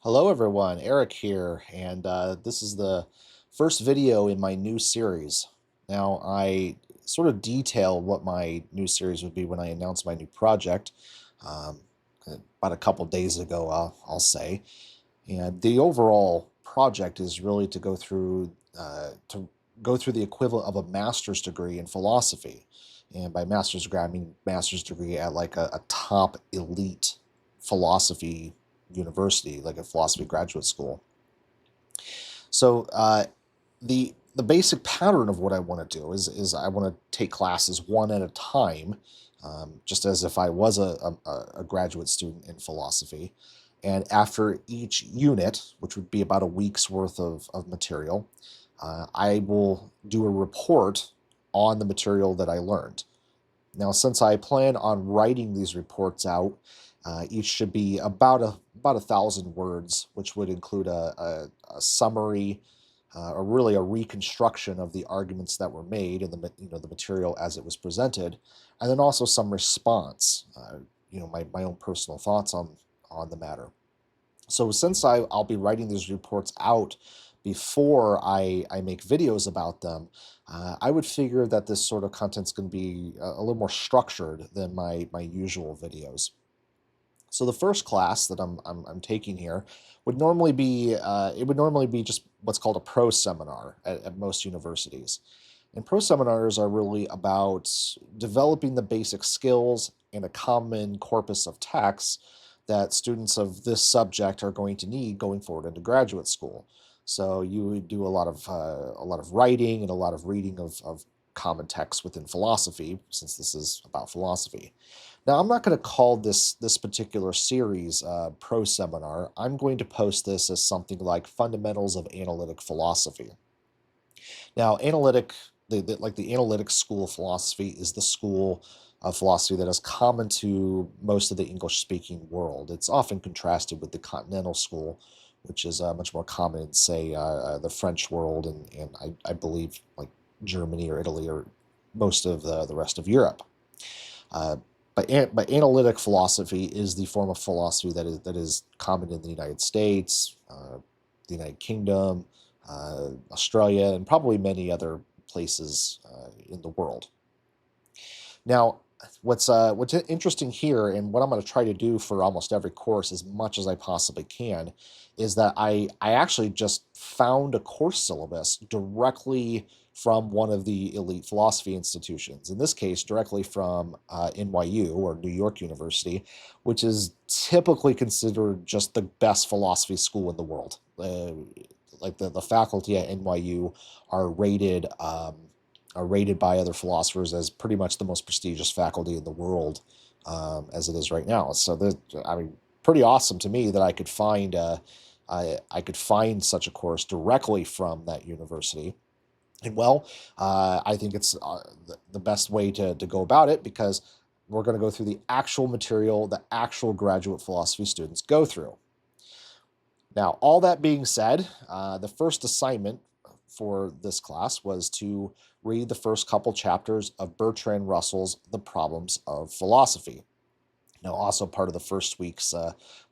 Hello everyone, Eric here, and this is the first video in my new series. Now, I sort of detail what my new series would be when I announce my new project, um, about a couple days ago, I'll say. And the overall project is really to go through the equivalent of a master's degree in philosophy. And by master's degree, I mean master's degree at like a top elite philosophy university, like a philosophy graduate school. So the basic pattern of what I want to do is I want to take classes one at a time, just as if I was a graduate student in philosophy. And after each unit, which would be about a week's worth of material, I will do a report on the material that I learned. Now, since I plan on writing these reports out, each should be about 1,000 words, which would include a summary, or really a reconstruction of the arguments that were made and the material as it was presented, and then also some response, my own personal thoughts on the matter. So since I'll be writing these reports out before I make videos about them, I would figure that this sort of content's going to be a little more structured than my usual videos. So the first class that I'm taking here would normally be it would normally be just what's called a pro seminar at most universities. And pro seminars are really about developing the basic skills and a common corpus of texts that students of this subject are going to need going forward into graduate school. So you would do a lot of writing and a lot of reading of common texts within philosophy, since this is about philosophy. Now, I'm not going to call this particular series pro seminar. I'm going to post this as something like Fundamentals of Analytic Philosophy. Now, the analytic school of philosophy is the school of philosophy that is common to most of the English-speaking world. It's often contrasted with the continental school, which is much more common in, say, the French world and I believe like Germany or Italy or most of the rest of Europe. Uh, but analytic philosophy is the form of philosophy that is common in the United States, the United Kingdom, Australia, and probably many other places in the world. Now, what's interesting here, and what I'm going to try to do for almost every course as much as I possibly can, is that I actually just found a course syllabus directly from one of the elite philosophy institutions. In this case, directly from NYU, or New York University, which is typically considered just the best philosophy school in the world. Like the faculty at NYU are rated. Are rated by other philosophers as pretty much the most prestigious faculty in the world, as it is right now. So, I mean, pretty awesome to me that I could find such a course directly from that university. And well, I think it's the best way to go about it, because we're going to go through the actual material that actual graduate philosophy students go through. Now, all that being said, the first assignment for this class was to read the first couple chapters of Bertrand Russell's The Problems of Philosophy. Now, also part of the first week's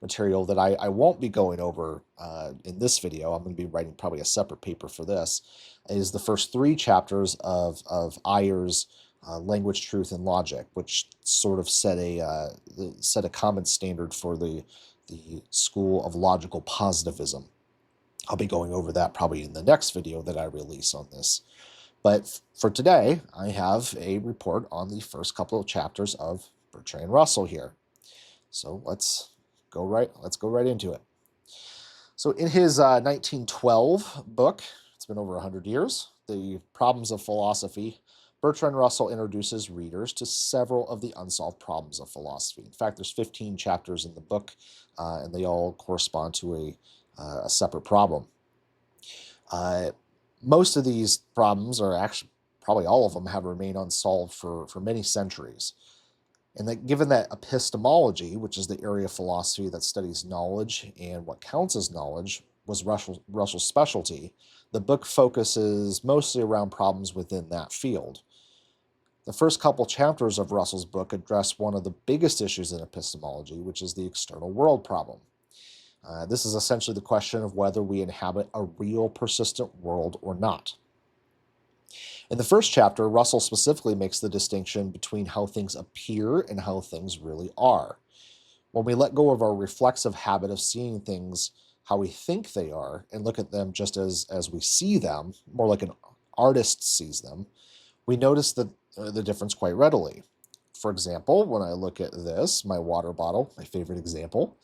material that I won't be going over in this video, I'm going to be writing probably a separate paper for this, is the first three chapters of Ayer's Language, Truth, and Logic, which sort of set a common standard for the school of logical positivism. I'll be going over that probably in the next video that I release on this. But for today, I have a report on the first couple of chapters of Bertrand Russell here. So let's go right into it. So in his 1912 book, it's been over 100 years, The Problems of Philosophy, Bertrand Russell introduces readers to several of the unsolved problems of philosophy. In fact, there's 15 chapters in the book, and they all correspond to a separate problem. Most of these problems, are actually probably all of them, have remained unsolved for many centuries. And that given that epistemology, which is the area of philosophy that studies knowledge and what counts as knowledge, was Russell's specialty, the book focuses mostly around problems within that field. The first couple chapters of Russell's book address one of the biggest issues in epistemology, which is the external world problem. This is essentially the question of whether we inhabit a real persistent world or not. In the first chapter, Russell specifically makes the distinction between how things appear and how things really are. When we let go of our reflexive habit of seeing things how we think they are and look at them just as we see them, more like an artist sees them, we notice the difference quite readily. For example, when I look at this, my water bottle, my favorite example,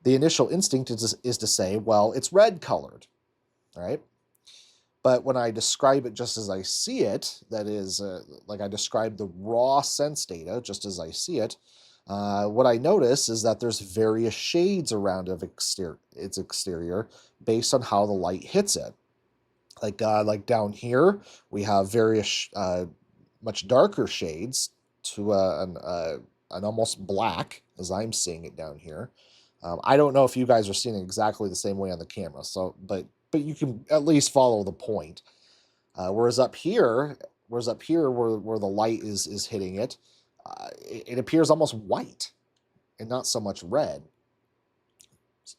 the initial instinct is to say, well, it's red colored, right? But when I describe it just as I see it, that is, like I describe the raw sense data just as I see it, what I notice is that there's various shades around its exterior based on how the light hits it. Like down here, we have various much darker shades to an almost black, as I'm seeing it down here. I don't know if you guys are seeing it exactly the same way on the camera, so but you can at least follow the point. Whereas up here, where the light is hitting it, it appears almost white and not so much red.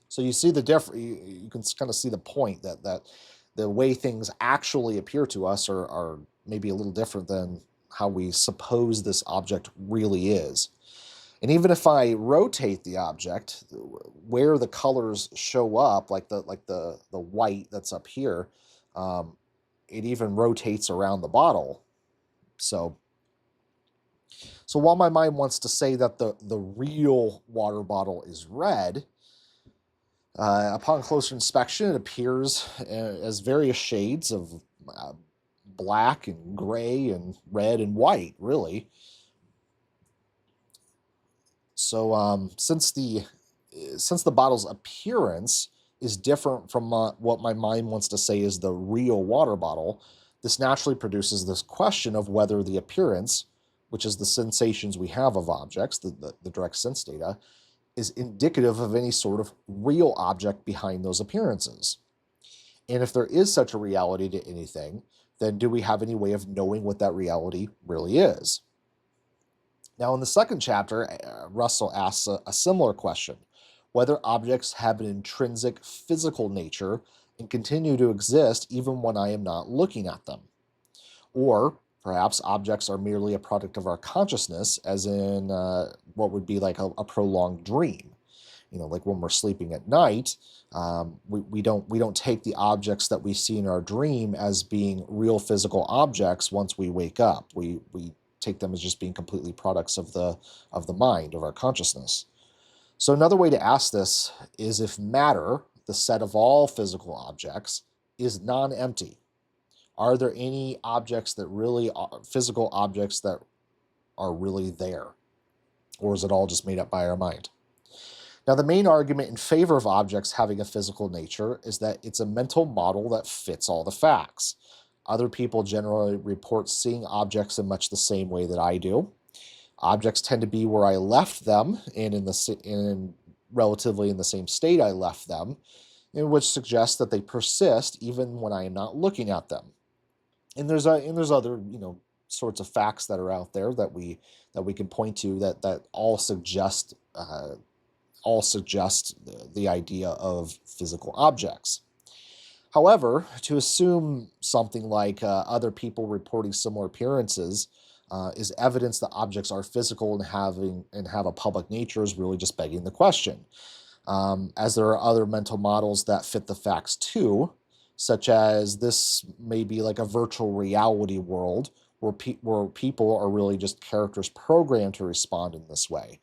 So you see the difference. You can kind of see the point that the way things actually appear to us are maybe a little different than how we suppose this object really is. And even if I rotate the object, where the colors show up, like the white that's up here, it even rotates around the bottle. So while my mind wants to say that the real water bottle is red, upon closer inspection, it appears as various shades of black and gray and red and white, really. So since the bottle's appearance is different from what my mind wants to say is the real water bottle, this naturally produces this question of whether the appearance, which is the sensations we have of objects, the direct sense data, is indicative of any sort of real object behind those appearances. And if there is such a reality to anything, then do we have any way of knowing what that reality really is? Now, in the second chapter, Russell asks a similar question, whether objects have an intrinsic physical nature and continue to exist even when I am not looking at them. Or perhaps objects are merely a product of our consciousness, as in what would be like a prolonged dream. Like when we're sleeping at night, we don't take the objects that we see in our dream as being real physical objects once we wake up. We take them as just being completely products of the mind, of our consciousness. So another way to ask this is if matter, the set of all physical objects, is non-empty. Are there any objects that really are physical objects that are really there? Or is it all just made up by our mind? Now, the main argument in favor of objects having a physical nature is that it's a mental model that fits all the facts. Other people generally report seeing objects in much the same way that I do. Objects tend to be where I left them and in relatively in the same state I left them, which suggests that they persist even when I am not looking at them. And there's other sorts of facts that are out there that we can point to that all suggest the idea of physical objects. However, to assume something like other people reporting similar appearances is evidence that objects are physical and have a public nature is really just begging the question. As there are other mental models that fit the facts too, such as this may be like a virtual reality world where people are really just characters programmed to respond in this way.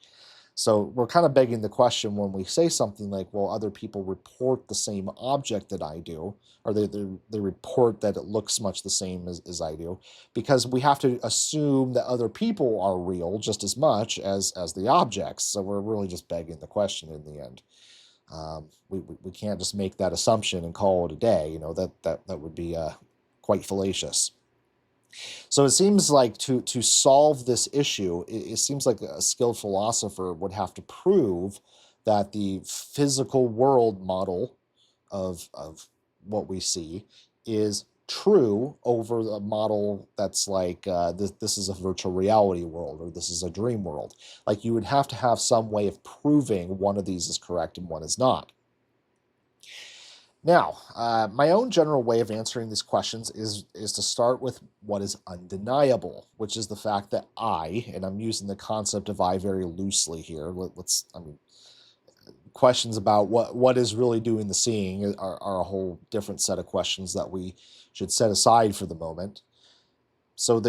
So we're kind of begging the question when we say something like, well, other people report the same object that I do, or they report that it looks much the same as I do, because we have to assume that other people are real just as much as the objects. So we're really just begging the question in the end. We can't just make that assumption and call it a day. That would be quite fallacious. So it seems like to solve this issue, it seems like a skilled philosopher would have to prove that the physical world model of what we see is true over a model that's like this is a virtual reality world or this is a dream world. Like you would have to have some way of proving one of these is correct and one is not. Now, my own general way of answering these questions is to start with what is undeniable, which is the fact that and I'm using the concept of I very loosely here. I mean, questions about what is really doing the seeing are a whole different set of questions that we should set aside for the moment. So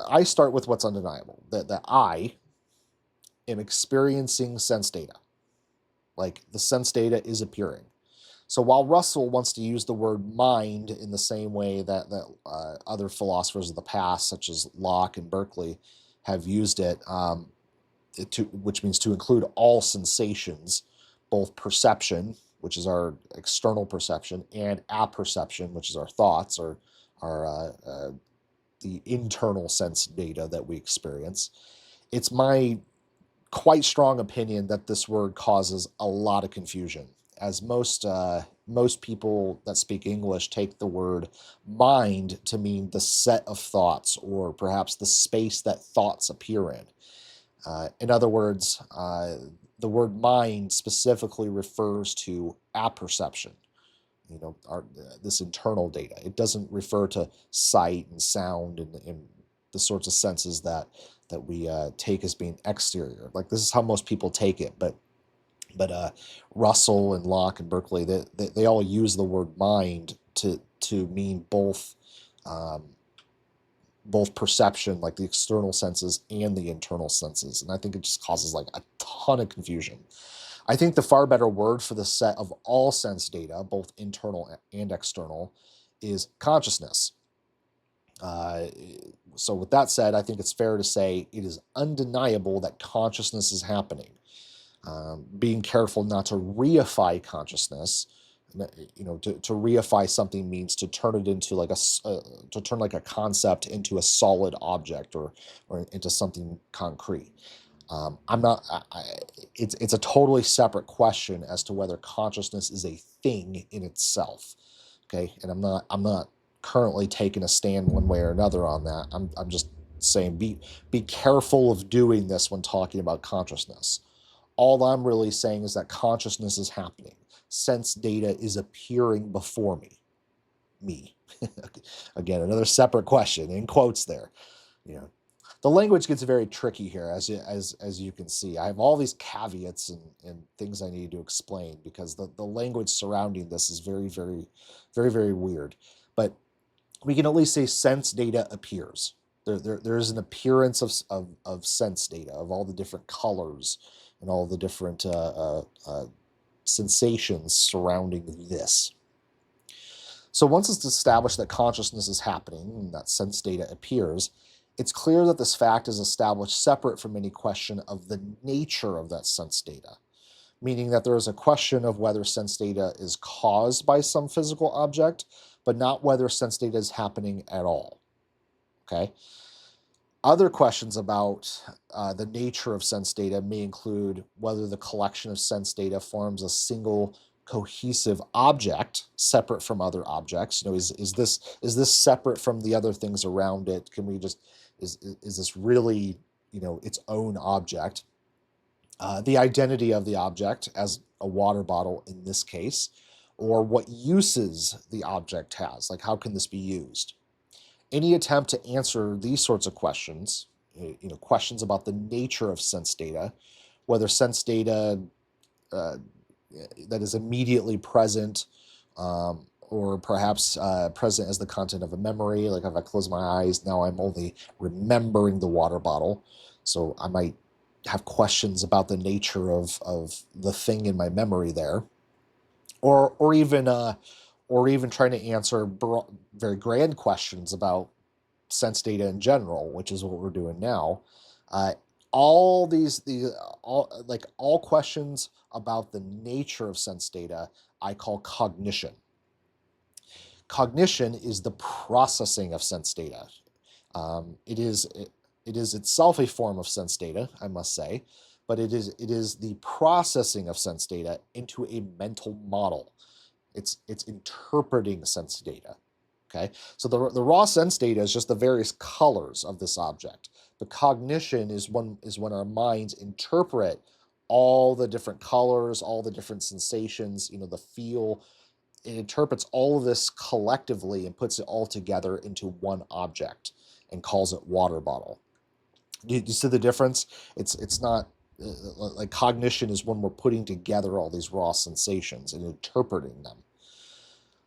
I start with what's undeniable, that I am experiencing sense data. Like the sense data is appearing. So while Russell wants to use the word mind in the same way that other philosophers of the past, such as Locke and Berkeley, have used it, which means to include all sensations, both perception, which is our external perception, and apperception, which is our thoughts or the internal sense data that we experience. It's my quite strong opinion that this word causes a lot of confusion, as most people that speak English take the word mind to mean the set of thoughts, or perhaps the space that thoughts appear in. In other words, the word mind specifically refers to apperception, this internal data. It doesn't refer to sight and sound and the sorts of senses that we take as being exterior. Like this is how most people take it, but Russell and Locke and Berkeley, they all use the word mind to mean both perception, like the external senses, and the internal senses. And I think it just causes like a ton of confusion. I think the far better word for the set of all sense data, both internal and external, is consciousness. So with that said, I think it's fair to say it is undeniable that consciousness is happening. Being careful not to reify consciousness. To reify something means to turn it into to turn like a concept into a solid object or into something concrete. I'm not. It's a totally separate question as to whether consciousness is a thing in itself. Okay, and I'm not currently taking a stand one way or another on that. I'm just saying be careful of doing this when talking about consciousness. All I'm really saying is that consciousness is happening. Sense data is appearing before me. Me. Again, another separate question in quotes there. You know, the language gets very tricky here, as you can see. I have all these caveats and things I need to explain because the language surrounding this is very, very, very, very weird. But we can at least say sense data appears. There is an appearance of sense data, of all the different colors and all the different sensations surrounding this. So once it's established that consciousness is happening and that sense data appears, it's clear that this fact is established separate from any question of the nature of that sense data, meaning that there is a question of whether sense data is caused by some physical object, but not whether sense data is happening at all. Okay? Other questions about the nature of sense data may include whether the collection of sense data forms a single cohesive object separate from other objects. Is this separate from the other things around it? Can we just is this really its own object? The identity of the object as a water bottle in this case, or what uses the object has, like how can this be used? Any attempt to answer these sorts of questions, questions about the nature of sense data, whether sense data that is immediately present or perhaps present as the content of a memory, like if I close my eyes, now I'm only remembering the water bottle. So I might have questions about the nature of the thing in my memory there, or even trying to answer very grand questions about sense data in general, which is what we're doing now. All all questions about the nature of sense data, I call cognition. Cognition is the processing of sense data. It is itself a form of sense data, I must say, but it is the processing of sense data into a mental model. It's interpreting sense data. Okay, so the raw sense data is just the various colors of this object. The cognition is when our minds interpret all the different colors, all the different sensations, the feel, it interprets all of this collectively and puts it all together into one object and calls it water bottle. Do you see the difference? It's not like cognition is when we're putting together all these raw sensations and interpreting them.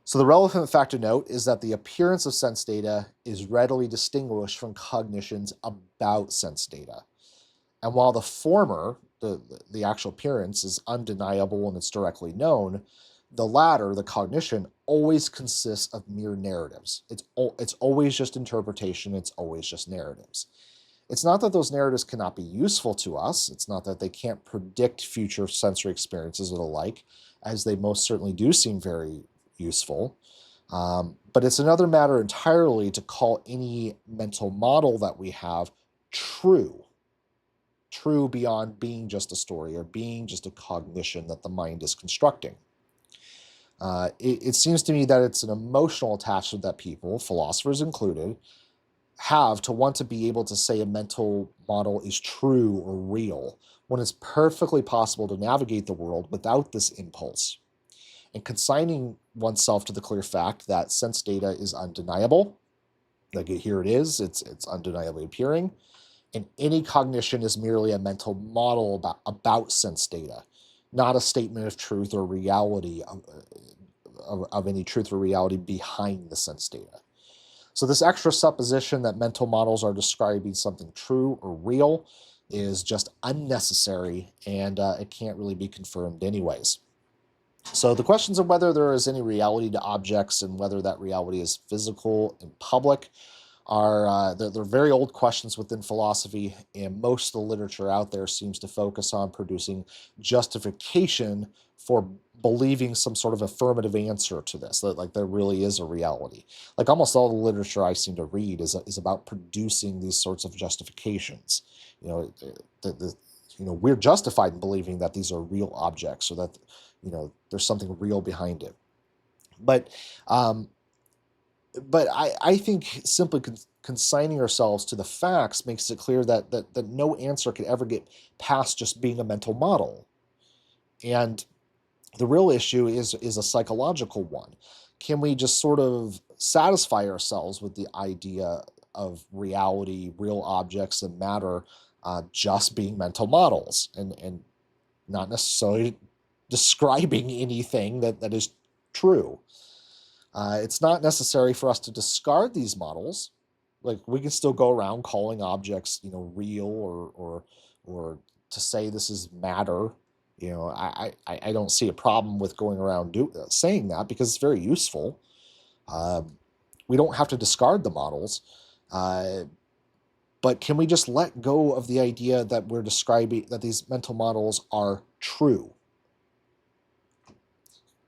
So the relevant fact to note is that the appearance of sense data is readily distinguished from cognitions about sense data. And while the former, the actual appearance, is undeniable and it's directly known, the latter, the cognition, always consists of mere narratives. It's always just interpretation. It's always just narratives. It's not that those narratives cannot be useful to us. It's not that they can't predict future sensory experiences or the like, as they most certainly do seem very useful. But it's another matter entirely to call any mental model that we have true beyond being just a story or being just a cognition that the mind is constructing. It seems to me that it's an emotional attachment that people, philosophers included, have to want to be able to say a mental model is true or real when it's perfectly possible to navigate the world without this impulse. And consigning oneself to the clear fact that sense data is undeniable, like here it is, it's undeniably appearing, and any cognition is merely a mental model about sense data, not a statement of truth or reality of any truth or reality behind the sense data. So this extra supposition that mental models are describing something true or real is just unnecessary, and it can't really be confirmed anyways. So the questions of whether there is any reality to objects and whether that reality is physical and public are they're very old questions within philosophy, and most of the literature out there seems to focus on producing justification for believing some sort of affirmative answer to this, that like there really is a reality. Like almost all the literature I seem to read is about producing these sorts of justifications. We're justified in believing that these are real objects, or that there's something real behind it. But I think simply consigning ourselves to the facts makes it clear that no answer could ever get past just being a mental model. And the real issue is a psychological one. Can we just sort of satisfy ourselves with the idea of reality, real objects, and matter just being mental models and not necessarily describing anything that is true? It's not necessary for us to discard these models. Like we can still go around calling objects, real or to say this is matter. I don't see a problem with going around saying that because it's very useful. We don't have to discard the models, but can we just let go of the idea that we're describing that these mental models are true?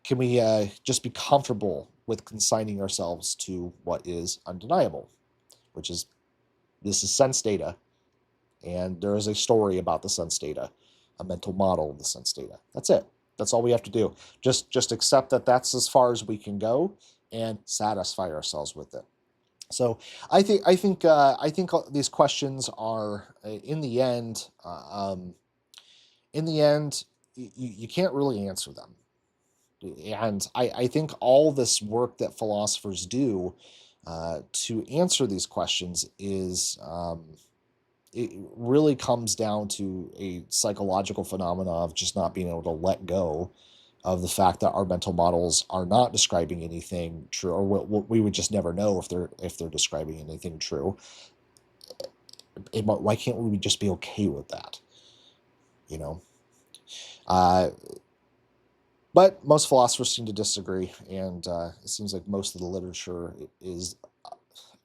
Can we just be comfortable with consigning ourselves to what is undeniable, which is this is sense data, and there is a story about the sense data, a mental model of the sense data. That's it. That's all we have to do. Just accept that that's as far as we can go and satisfy ourselves with it. So I think these questions are in the end you can't really answer them. And I think all this work that philosophers do to answer these questions is it really comes down to a psychological phenomena of just not being able to let go of the fact that our mental models are not describing anything true, or we would just never know if they're describing anything true. Why can't we just be okay with that? But most philosophers seem to disagree, and it seems like most of the literature is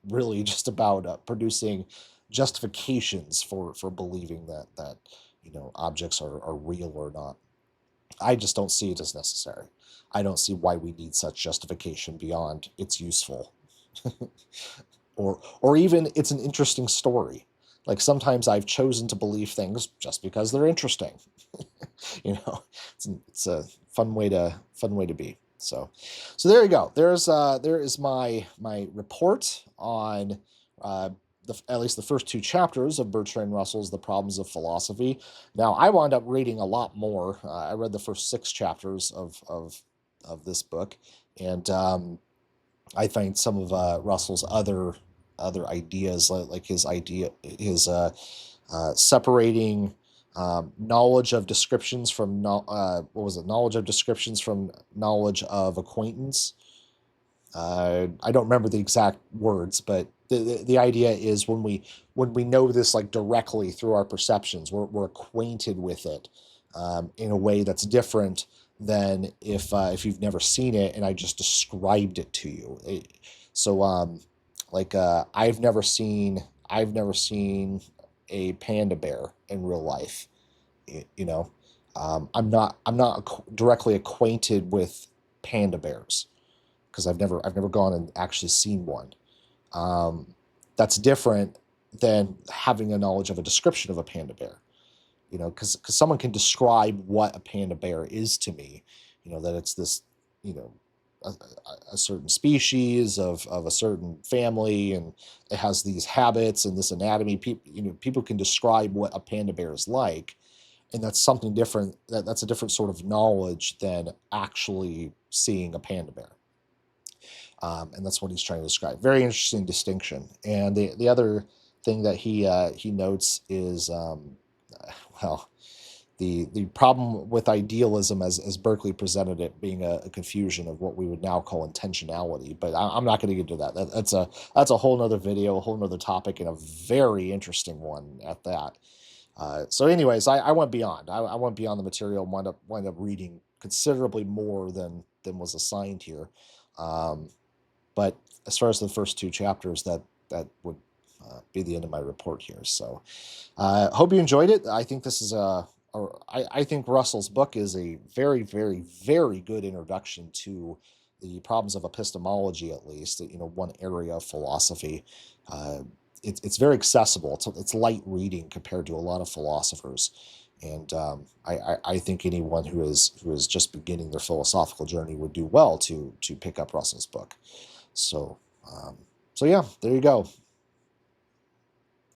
really just about producing justifications for believing that objects are real or not. I just don't see it as necessary. I don't see why we need such justification beyond it's useful, or even it's an interesting story. Like sometimes I've chosen to believe things just because they're interesting. It's a fun way to be. So there you go. There is my report on at least the first two chapters of Bertrand Russell's The Problems of Philosophy. Now I wound up reading a lot more. I read the first 6 chapters of of this book, and I find some of Russell's other ideas, like his idea, his separating knowledge of descriptions from what was it? Knowledge of descriptions from knowledge of acquaintance. I don't remember the exact words, but the idea is when we know this like directly through our perceptions, we're acquainted with it in a way that's different than if you've never seen it and I just described it to you. So like I've never seen a panda bear in real life. You know, I'm not directly acquainted with panda bears because I've never gone and actually seen one. Um, that's different than having a knowledge of a description of a panda bear. You know, because someone can describe what a panda bear is to me. You know that it's this, you know, a certain species of a certain family, and it has these habits and this anatomy. People, you know, people can describe what a panda bear is like, and that's something different. That's a different sort of knowledge than actually seeing a panda bear. And that's what he's trying to describe. Very interesting distinction. And the other thing that he notes is well, the problem with idealism as Berkeley presented it being a confusion of what we would now call intentionality. But I'm not going to get into that. That's a whole nother video, a whole nother topic, and a very interesting one at that. So, anyways, I went beyond. I went beyond the material. Wind up reading considerably more than was assigned here. Um, but as far as the first two chapters, that would be the end of my report here. So, hope you enjoyed it. I think this is I think Russell's book is a very, very, very good introduction to the problems of epistemology, at least, you know, one area of philosophy. Uh, it's very accessible. It's light reading compared to a lot of philosophers. And I think anyone who is just beginning their philosophical journey would do well to pick up Russell's book. So, um, so yeah, there you go.